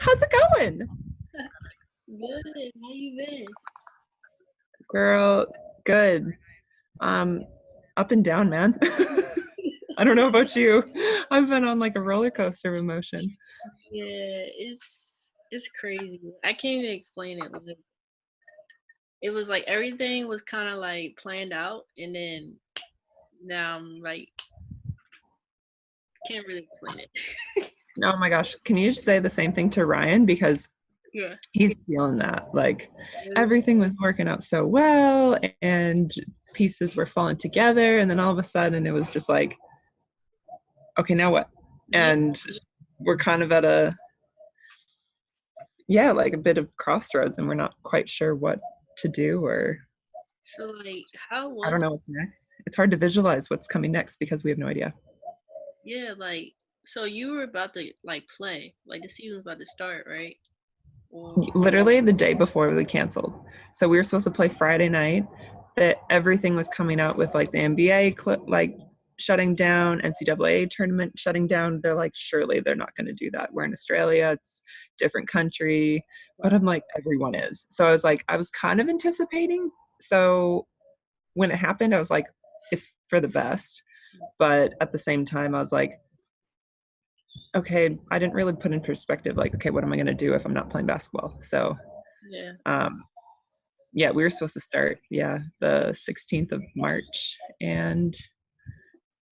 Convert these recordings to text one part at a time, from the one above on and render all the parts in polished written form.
How's it going? Good. How you been? Girl, good. Um, Up and down, man. I don't know about you. I've been on like a roller coaster of emotion. Yeah, it's crazy. I can't even explain it. It was like everything was kind of like planned out, and then now I'm like can't really explain it. Oh my gosh, can you just say the same thing to Ryan? Because Yeah. he's feeling that. Like Really? everything was working out so well and pieces were falling together. And then all of a sudden it was just like, okay, now what? Yeah. And we're kind of at like a bit of crossroads and we're not quite sure what to do or So like, how I don't was? know what's next. It's hard to visualize what's coming next because we have no idea. Yeah, like so you were about to like play, like the season's about to start, right? Or Literally the day before we canceled. So we were supposed to play Friday night. That everything was coming out with like the NBA like shutting down, NCAA tournament shutting down. They're like, surely they're not going to do that. We're in Australia. It's different country. But I'm like, everyone is. So I was like, I was kind of anticipating. So when it happened, I was like, it's for the best. But at the same time, I was like, okay, I didn't really put in perspective, like, okay, what am I going to do if I'm not playing basketball? So, yeah. um, yeah, we were supposed to start, the 16th of March, and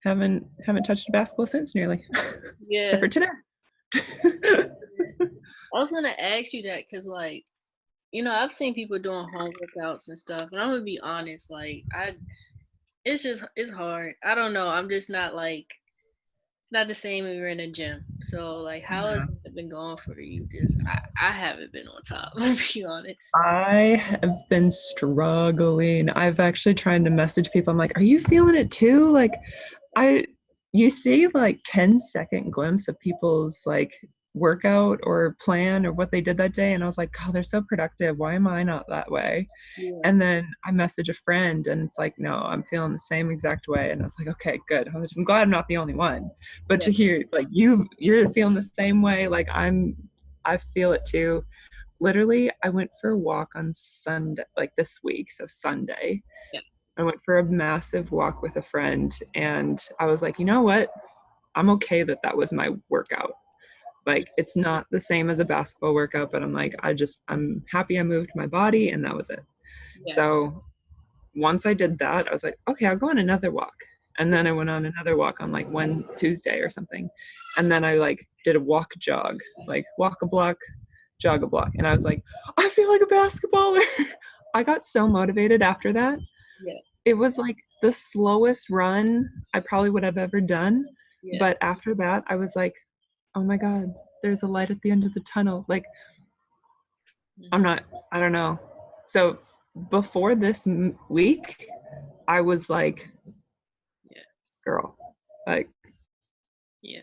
haven't touched a basketball since nearly, except Yeah. for today. I was gonna ask you that because like I've seen people doing home workouts and stuff, and I'm gonna be honest, like it's hard. I don't know. I'm just not like not the same when we're in a gym. So like, how has Yeah. it been going for you? Because I haven't been on top. I'll be honest. I have been struggling. I've actually tried to message people. I'm like, are you feeling it too? Like, I you see like 10-second glimpse of people's like workout or plan or what they did that day, and I was like, God, they're so productive. Why am I not that way? Yeah, And then I message a friend and it's like, no, I'm feeling the same exact way. And I was like, okay, good. I'm glad I'm not the only one. But yeah, to hear like you're feeling the same way, like I feel it too. Literally, I went for a walk on Sunday, like this week, so Sunday. yeah, I went for a massive walk with a friend, and I was like, you know what? I'm okay that that was my workout. Like, it's not the same as a basketball workout, but I'm like, I'm happy I moved my body, and that was it. yeah, So once I did that, I was like, okay, I'll go on another walk. And then I went on another walk on like one Tuesday or something. And then I like did a walk jog, like walk a block, jog a block. And I was like, I feel like a basketballer. I got so motivated after that. yeah, It was like the slowest run I probably would have ever done. yeah. But after that, I was like, oh my God, there's a light at the end of the tunnel. Like, I'm Hmm. not, I don't know. So before this week, I was like, Yeah, girl, like, yeah,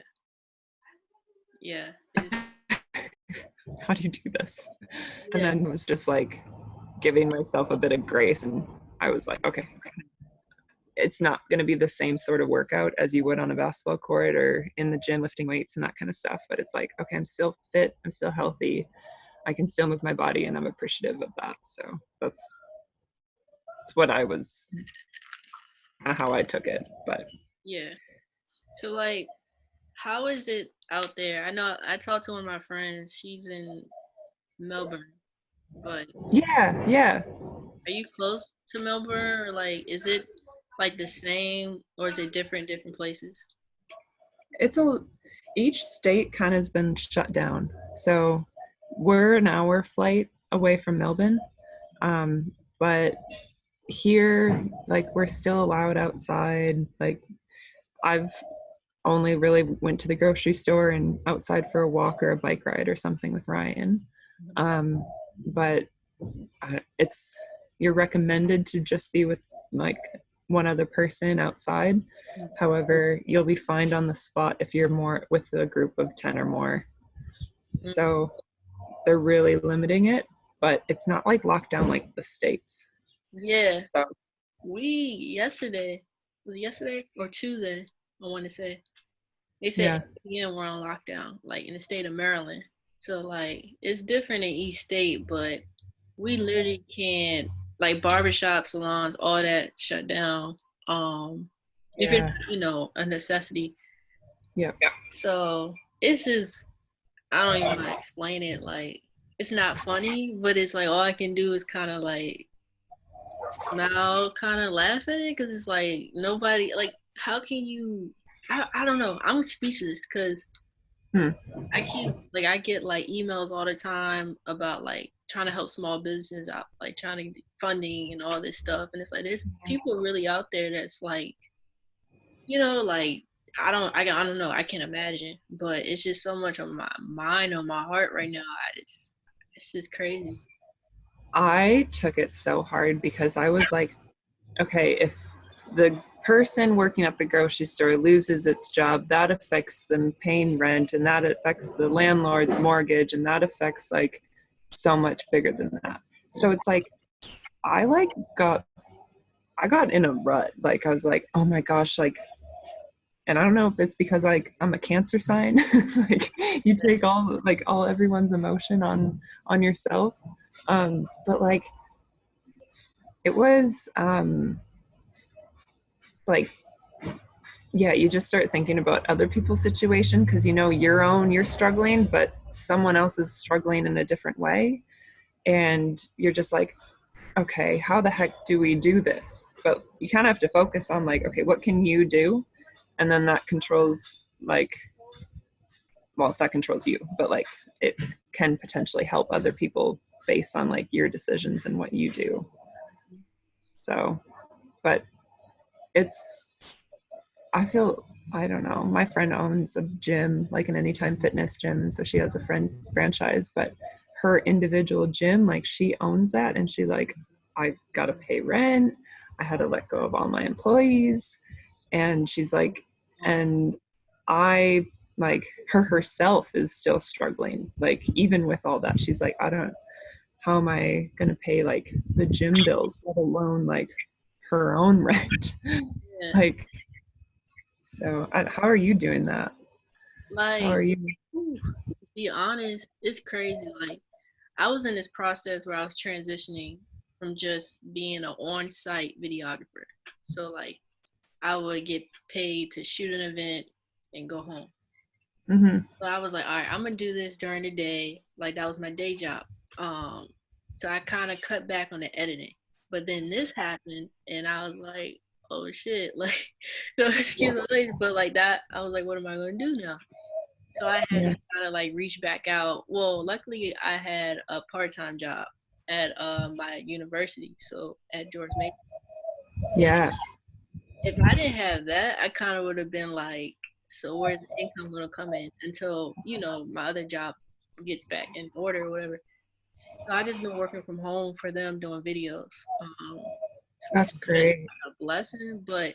yeah. It's how do you do this? And yeah, then it was just like giving myself a bit of grace. And I was like, okay, it's not going to be the same sort of workout as you would on a basketball court or in the gym lifting weights and that kind of stuff. But it's like, okay, I'm still fit. I'm still healthy. I can still move my body and I'm appreciative of that. So that's what I was, how I took it. But yeah. So like, how is it out there? I know I talked to one of my friends. She's in Melbourne, but yeah, yeah. are you close to Melbourne, or like, is it like the same, or is it different places? It's each state kind of has been shut down. So we're an hour flight away from Melbourne. But here, like, we're still allowed outside. Like, I've only really went to the grocery store and outside for a walk or a bike ride or something with Ryan. um, but it's you're recommended to just be with like one other person outside. However, you'll be fined on the spot if you're more with a group of 10 or more. Mm. So they're really limiting it, but it's not like lockdown like the states. Yeah, So we yesterday was it yesterday or Tuesday? I want to say they said yeah. 8 p.m. we're on lockdown, like in the state of Maryland. So like it's different in each state, but we literally can't, like barbershop salons, all that shut down. If it's Yeah. a necessity. Yeah. So it's just, I don't even want to explain it. Like it's not funny, but it's like all I can do is kind of like smile, kind of laugh at it, because it's like nobody, like how can you? I don't know. I'm speechless because Hmm. I get like emails all the time about like trying to help small business out, like trying to get funding and all this stuff. And it's like there's people really out there that's like, like I don't know, I can't imagine. But it's just so much on my mind, on my heart right now. It's just crazy. I took it so hard because I was like, okay, if the person working at the grocery store loses its job, that affects them paying rent, and that affects the landlord's mortgage, and that affects like so much bigger than that. So it's like I like got in a rut. Like I was like, oh my gosh, like, and I don't know if it's because like I'm a Cancer sign, like you take all everyone's emotion on yourself. But like it was like, yeah, you just start thinking about other people's situation because you're struggling, but someone else is struggling in a different way, and you're just like, okay, how the heck do we do this? But you kind of have to focus on like, okay, what can you do? And then that controls like, well, that controls you, but like it can potentially help other people based on like your decisions and what you do. So, but it's, I feel, I don't know. My friend owns a gym, like an Anytime Fitness gym, and so she has a friend franchise, but her individual gym, like she owns that, and she like, I gotta pay rent. I had to let go of all my employees, and she's like, and I like her herself is still struggling. Like even with all that, she's like, I don't. How am I gonna pay like the gym bills, let alone like her own rent? Yeah. Like so, how are you doing that? How Like, are you? whew, to be honest, it's crazy. Like I was in this process where I was transitioning from just being an on-site videographer. So like I would get paid to shoot an event and go home. Mm-hmm. So I was like, all right, I'm gonna do this during the day. Like that was my day job. Um, so I kind of cut back on the editing. But then this happened, and I was like, oh shit, like, no excuse my language, but like that, I was like, what am I gonna do now? So I had Yeah. to kind of like reach back out. Well, luckily I had a part-time job at my university, so at George Mason. And Yeah. if I didn't have that, I kind of would have been like, so where's the income gonna come in until my other job gets back in order or whatever. So I just been working from home for them doing videos, which That's is great. a blessing, but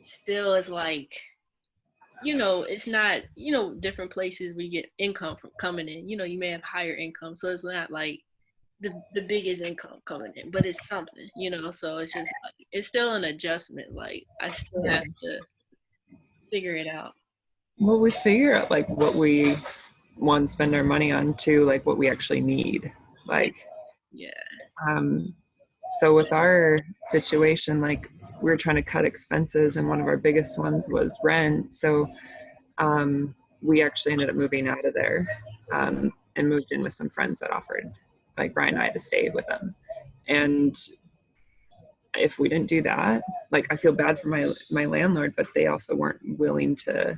still it's like it's not, different places we get income from coming in. You may have higher income, so it's not like the biggest income coming in, but it's something. So it's just like it's still an adjustment. Like I still Yeah. have to figure it out. Well, we figure out like what we one spend our money on, two like what we actually need. Yeah, Like, yeah, um, so with our situation, like we were trying to cut expenses, and one of our biggest ones was rent. So we actually ended up moving out of there, and moved in with some friends that offered like Brian and I to stay with them. And if we didn't do that, like I feel bad for my landlord, but they also weren't willing to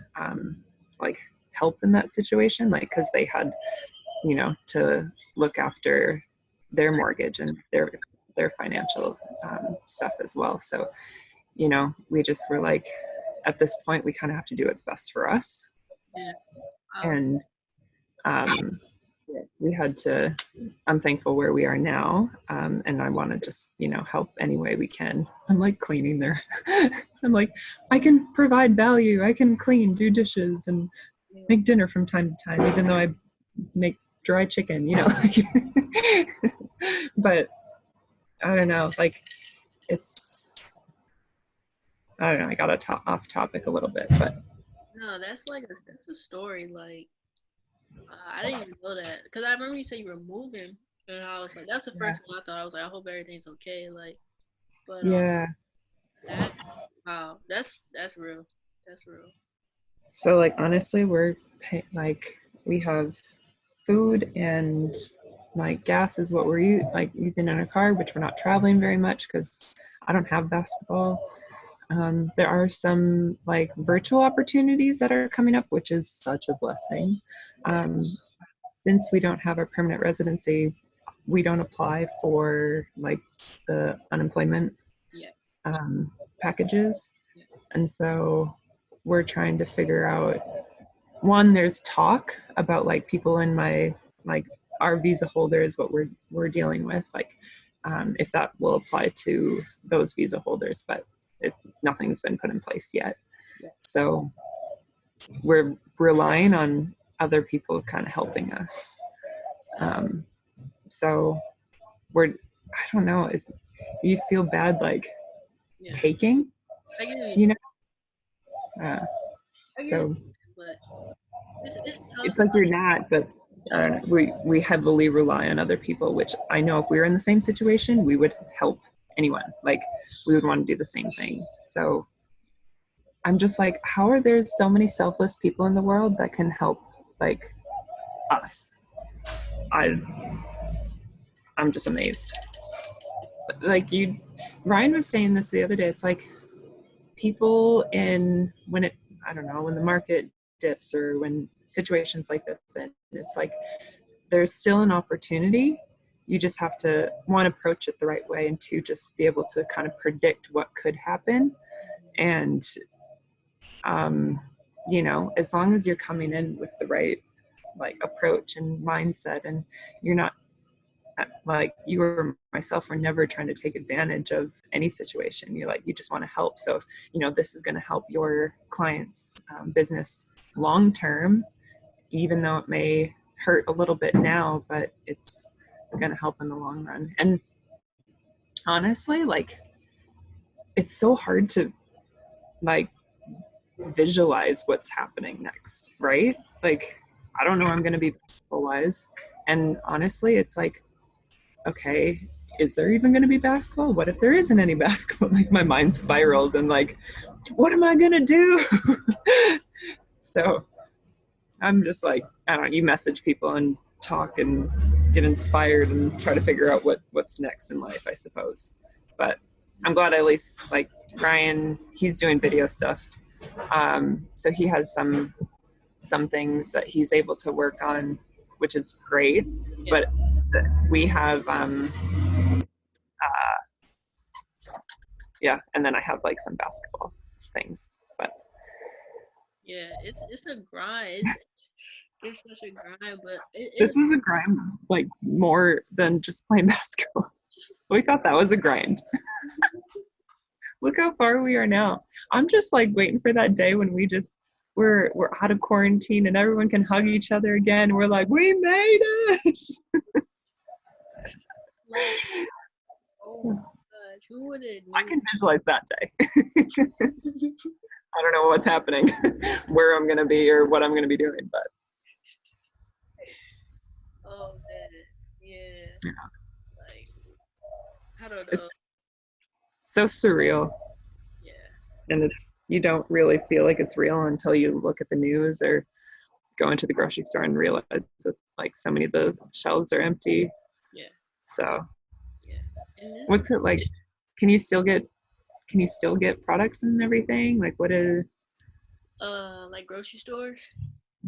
like help in that situation, like because they had to look after their mortgage and their financial stuff as well. So we just were like, at this point, we kind of have to do what's best for us, yeah. and um, we had to. I'm thankful where we are now, and I want to just help any way we can. I'm like cleaning there. I'm like, I can provide value. I can clean, do dishes, and make dinner from time to time, even though I make dry chicken. But I don't know. Like it's I don't know. I got off topic a little bit, but No, that's a story. Like I didn't even know that because I remember you said you were moving, and I was like, that's the Yeah. first one I thought. I was like, I hope everything's okay. Like, but Yeah. that wow, that's real. That's real. So like honestly, like we have food and like gas is what we're like using in a car, which we're not traveling very much because I don't have basketball. There are some like virtual opportunities that are coming up, which is such a blessing. Yeah, Um, since we don't have a permanent residency, we don't apply for like the unemployment yeah, um, packages. yeah, And so we're trying to figure out one, there's talk about like people in my like our visa holders, what we're dealing with, like if that will apply to those visa holders, but nothing's been put in place yet. yeah, So we're relying on other people kind of helping us. Um, so I don't know, you feel bad like yeah. taking, I get it. you know? Uh, I get it, so but it's tough. it's like you're not, but we heavily rely on other people, which I know if we were in the same situation, we would help anyone. Like we would want to do the same thing. So I'm just like, how are there so many selfless people in the world that can help like us? I I'm just amazed. Like Ryan was saying this the other day. It's like people in when it I don't know when the market dips or when situations like this, then it's like there's still an opportunity. You just have to one approach it the right way, and two just be able to kind of predict what could happen. And um, as long as you're coming in with the right like approach and mindset, and you're not like you or myself are never trying to take advantage of any situation. You're like you just want to help. So if this is going to help your client's business long term, even though it may hurt a little bit now, but it's going to help in the long run. And honestly, like it's so hard to like visualize what's happening next, right? Like I don't know I'm going to be basketball wise, and honestly, it's like okay, is there even going to be basketball? What if there isn't any basketball? Like my mind spirals and like, what am I going to do? So I'm just like, I don't know, you message people and talk and get inspired and try to figure out what's next in life, I suppose. But I'm glad at least like Ryan, he's doing video stuff. So he has some things that he's able to work on, which is great. Yeah, But we have yeah, and then I have like some basketball things. But yeah. It's a grind. It's such a grind, but this it's was a grind, like more than just playing basketball. We thought that was a grind. Look how far we are now. I'm just like waiting for that day when we're out of quarantine and everyone can hug each other again. We're like, we made it. like, oh my gosh, who would have I knew? can visualize that day. I don't know what's happening, where I'm gonna be or what I'm gonna be doing, but Oh man, yeah. yeah, Like I don't know. it's so surreal. Yeah, And it's you don't really feel like it's real until you look at the news or go into the grocery store and realize that like so many of the shelves are empty. yeah, So yeah. And this, what's it like? Can you still get products and everything? Like what is like grocery stores.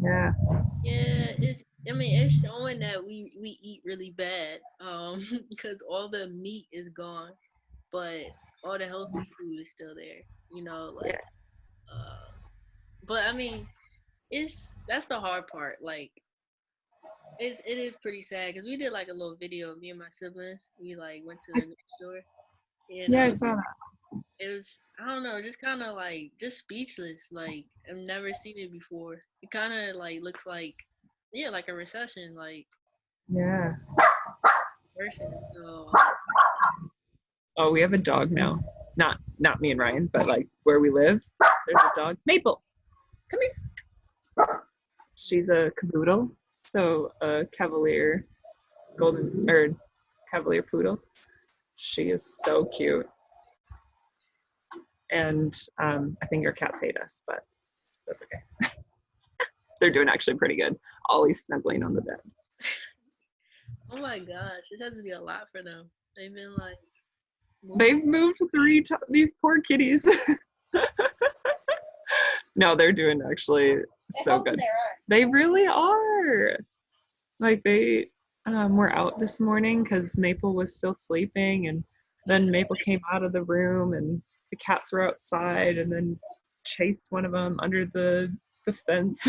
yeah. Yeah, it's. I mean, it's showing that we eat really bad. Because all the meat is gone, but all the healthy food is still there. You know, Yeah. like but I mean, it's that's the hard part. Like, it is pretty sad because we did like a little video of me and my siblings. We like went to the meat store, and Yeah, I saw that. it was I don't know, just kind of like just speechless. Like I've never seen it before. It kind of like looks like yeah, like a recession, like Yeah. person. So Oh, we have a dog now. Not me and Ryan, but like where we live, there's a dog. Maple, come here. She's a caboodle. So a Cavalier golden or Cavalier poodle. She is so cute. And I think our cats hate us, but that's okay. They're doing actually pretty good. Ollie's snuggling on the bed. Oh my gosh, this has to be a lot for them. They've been like They've moved three times. These poor kitties. No, they're doing actually so good. They really are. Like they were out this morning because Maple was still sleeping, and then Maple came out of the room, and the cats were outside, and then chased one of them under the fence.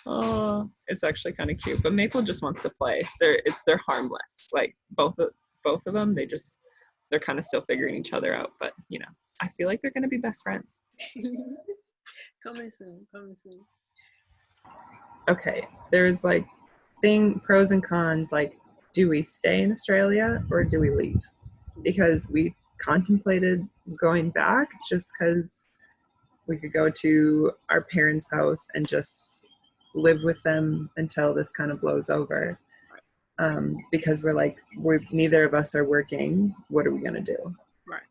Oh, it's actually kind of cute. But Maple just wants to play. They're harmless. Like both of them, they're kind of still figuring each other out. But I feel like they're gonna be best friends. coming soon, coming soon. Okay, there's like pros and cons. Like, do we stay in Australia or do we leave? Because we contemplated going back just because we could go to our parents' house and just live with them until this kind of blows over. Because we're neither of us are working. What are we gonna do? Right.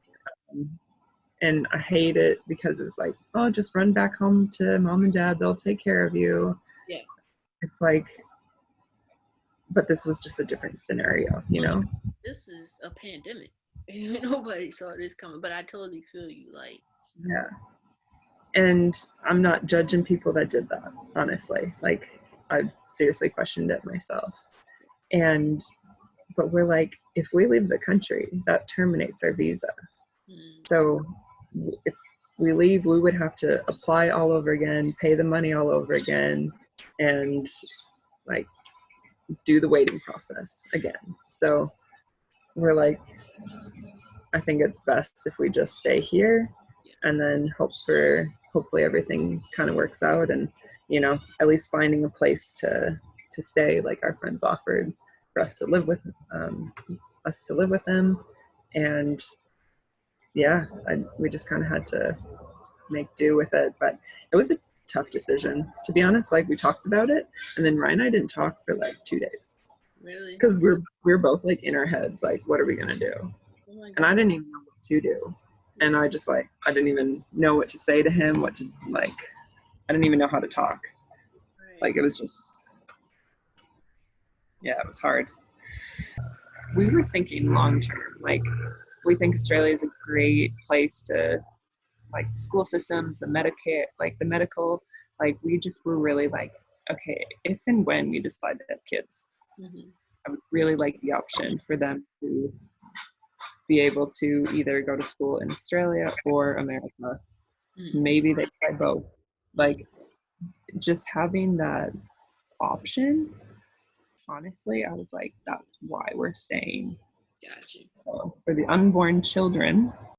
And I hate it because it's like, oh, just run back home to mom and dad. They'll take care of you. Yeah. It's like, but this was just a different scenario, This is a pandemic. Nobody saw this coming, but I totally feel you. Like, yeah. And I'm not judging people that did that, honestly. Like, I seriously questioned it myself. But we're like, if we leave the country, that terminates our visa. So if we leave, we would have to apply all over again, pay the money all over again, and like do the waiting process again. So we're like, I think it's best if we just stay here and then hopefully everything kind of works out, and at least finding a place to stay, like our friends offered for us to live with them. And yeah, we just kind of had to make do with it. But it was a tough decision, to be honest. Like, we talked about it, and then Ryan and I didn't talk for like 2 days. Really? Because we're both like in our heads, like, what are we gonna do? Oh, and I didn't even know what to do. And I just I didn't even know what to say to him, I didn't even know how to talk. Right. Like, it was just, yeah, it was hard. We were thinking long term. Like, we think Australia is a great place to, like, school systems, the Medicare, like the medical, like, we just were really like, okay, if and when we decide to have kids, I would really like the option for them to be able to either go to school in Australia or America. Maybe they try both. Like, just having that option, honestly, I was like, that's why we're staying. Gotcha. So for the unborn children,